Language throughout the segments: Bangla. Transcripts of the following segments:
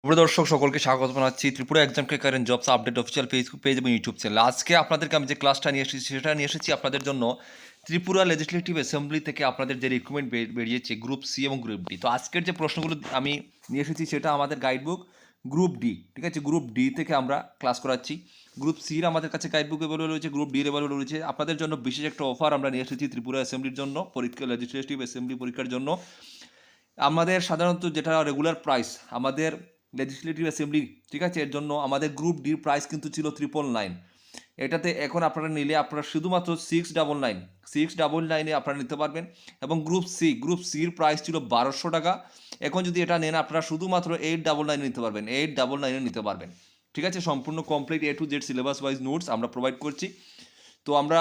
প্রিয় দর্শক সকলকে স্বাগত জানাচ্ছি Tripura exam cracker and jobs update official Facebook page এবং ইউটিউব চ্যানেল। আজকে আপনাদেরকে আমি যে ক্লাসটা নিয়ে এসেছি সেটা নিয়ে এসেছি আপনাদের জন্য ত্রিপুরা লেজিসলেটিভ অ্যাসেম্বলি থেকে আপনাদের যে রিক্রুটমেন্ট বেরিয়েছে গ্রুপ সি এবং গ্রুপ ডি। তো আজকের যে প্রশ্নগুলো আমি নিয়ে এসেছি সেটা আমাদের গাইডবুক গ্রুপ ডি, ঠিক আছে। গ্রুপ ডি থেকে আমরা ক্লাস করাচ্ছি। গ্রুপ সির আমাদের কাছে গাইডবুক অ্যাভেলেবল রয়েছে, গ্রুপ ডির অ্যাভেলেবল রয়েছে। আপনাদের জন্য বিশেষ একটা অফার আমরা নিয়ে এসেছি ত্রিপুরা অ্যাসেম্বলির জন্য, পরীক্ষা লেজিসলেটিভ অ্যাসেম্বলি পরীক্ষার জন্য। আমাদের সাধারণত যেটা রেগুলার প্রাইস আমাদের লেজিসলেটিভ অ্যাসেম্বলি, ঠিক আছে, এর জন্য আমাদের গ্রুপ ডির প্রাইস কিন্তু ছিল 999। এটাতে এখন আপনারা নিলে আপনারা শুধুমাত্র 699 আপনারা নিতে পারবেন। এবং গ্রুপ সির প্রাইস ছিল 1200 টাকা। এখন যদি এটা নেন আপনারা শুধুমাত্র 899 নিতে পারবেন, 899 নিতে পারবেন, ঠিক আছে। সম্পূর্ণ complete A to Z syllabus wise notes আমরা প্রোভাইড করছি। তো আমরা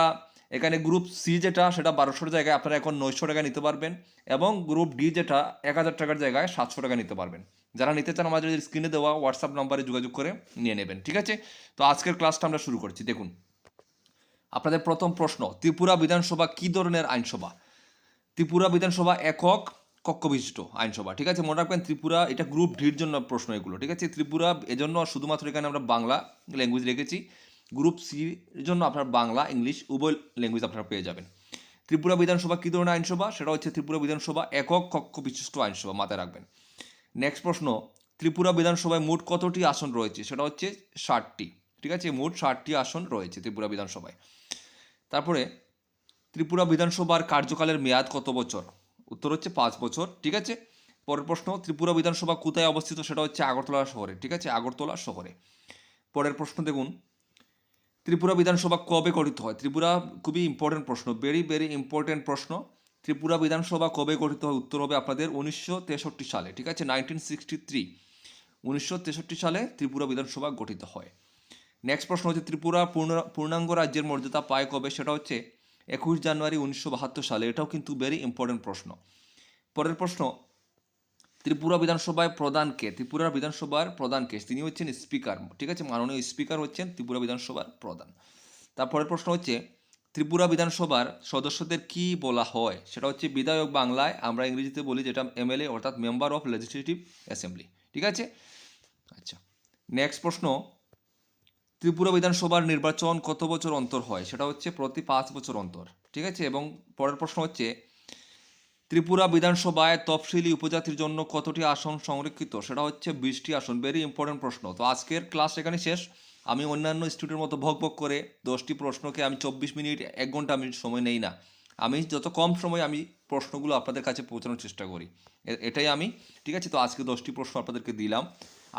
এখানে গ্রুপ সি যেটা সেটা 1200 জায়গায় আপনারা এখন 900 টাকা নিতে পারবেন, এবং গ্রুপ ডি যেটা 1000 টাকার জায়গায় 700 টাকা নিতে পারবেন। যারা নিতে চান আমাদের স্ক্রিনে দেওয়া হোয়াটসঅ্যাপ নাম্বারে যোগাযোগ করে নিয়ে নেবেন, ঠিক আছে। তো আজকের ক্লাসটা আমরা শুরু করছি। দেখুন আপনাদের প্রথম প্রশ্ন, ত্রিপুরা বিধানসভা কী ধরনের আইনসভা? ত্রিপুরা বিধানসভা একক কক্ষ বিশিষ্ট আইনসভা, ঠিক আছে। মনে রাখবেন ত্রিপুরা, এটা গ্রুপ ডির জন্য প্রশ্ন এগুলো, ঠিক আছে। ত্রিপুরা এজন্য শুধুমাত্র এখানে আমরা বাংলা ল্যাঙ্গুয়েজ রেখেছি। গ্রুপ সির জন্য আপনার বাংলা ইংলিশ উভয় ল্যাঙ্গুয়েজ আপনারা পেয়ে যাবেন। ত্রিপুরা বিধানসভা কী ধরনের আইনসভা? সেটা হচ্ছে ত্রিপুরা বিধানসভা একক কক্ষ বিশিষ্ট আইনসভা, মাথায় রাখবেন। নেক্সট প্রশ্ন, ত্রিপুরা বিধানসভায় মোট কতটি আসন রয়েছে? সেটা হচ্ছে 60টি, ঠিক আছে। মোট 60টি আসন রয়েছে ত্রিপুরা বিধানসভায়। তারপরে ত্রিপুরা বিধানসভার কার্যকালের মেয়াদ কত বছর? উত্তর হচ্ছে 5 বছর, ঠিক আছে। পরের প্রশ্ন, ত্রিপুরা বিধানসভা কোথায় অবস্থিত? সেটা হচ্ছে আগরতলা শহরে, ঠিক আছে, আগরতলা শহরে। পরের প্রশ্ন দেখুন, ত্রিপুরা বিধানসভা কবে গঠিত হয়? ত্রিপুরা, খুবই ইম্পর্টেন্ট প্রশ্ন, ভেরি ভেরি ইম্পর্টেন্ট প্রশ্ন। ত্রিপুরা বিধানসভা কবে গঠিত হয়? উত্তর হবে আপনাদের 1963 সালে, ঠিক আছে, 1963। 1963 সালে ত্রিপুরা বিধানসভা গঠিত হয়। নেক্সট প্রশ্ন হচ্ছে, ত্রিপুরা পূর্ণাঙ্গ রাজ্যের মর্যাদা পায় কবে? সেটা হচ্ছে 21 জানুয়ারি 1972 সালে। এটাও কিন্তু ভেরি ইম্পর্টেন্ট প্রশ্ন। পরের প্রশ্ন, ত্রিপুরা বিধানসভায় প্রধান কে? ত্রিপুরা বিধানসভার প্রধান কে? তিনি হচ্ছেন স্পিকার, ঠিক আছে, মাননীয় স্পিকার হচ্ছেন ত্রিপুরা বিধানসভার প্রধান। তারপরের প্রশ্ন হচ্ছে, ত্রিপুরা বিধানসভার সদস্যদের কি বলা হয়? সেটা হচ্ছে বিধায়ক, বাংলায় আমরা ইংরেজিতে বলি যেটা এমএলএ, অর্থাৎ মেম্বার অফ লেজিসলেটিভ অ্যাসেম্বলি, ঠিক আছে। আচ্ছা, নেক্সট প্রশ্ন, ত্রিপুরা বিধানসভার নির্বাচন কত বছর অন্তর হয়? সেটা হচ্ছে প্রতি 5 বছর অন্তর, ঠিক আছে। এবং পরের প্রশ্ন হচ্ছে, ত্রিপুরা বিধানসভায় তফসিলি উপজাতির জন্য কতটি আসন সংরক্ষিত? সেটা হচ্ছে 20টি আসন। ভেরি ইম্পর্টেন্ট প্রশ্ন। তো আজকের ক্লাস এখানে শেষ। আমি অন্যান্য স্টুডেন্টের মতো ভক করে 10টি প্রশ্নকে আমি 24 মিনিট 1 ঘন্টা আমি সময় নেই না। আমি যত কম সময় আমি প্রশ্নগুলো আপনাদের কাছে পৌঁছানোর চেষ্টা করি, এটাই আমি, ঠিক আছে। তো আজকে 10টি প্রশ্ন আপনাদেরকে দিলাম।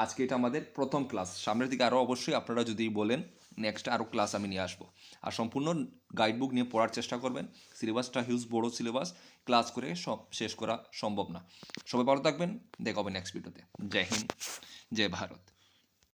আজকে এটা আমাদের প্রথম ক্লাস। সামনের দিকে আরও অবশ্যই আপনারা যদি বলেন নেক্সট আরও ক্লাস আমি নিয়ে আসবো। আর সম্পূর্ণ গাইডবুক নিয়ে পড়ার চেষ্টা করবেন। সিলেবাসটা হিউজ বড় সিলেবাস, ক্লাস করে সব শেষ করা সম্ভব না। সবাই ভালো থাকবেন, দেখা হবে নেক্সট ভিডিওতে। জয় হিন্দ, জয় ভারত।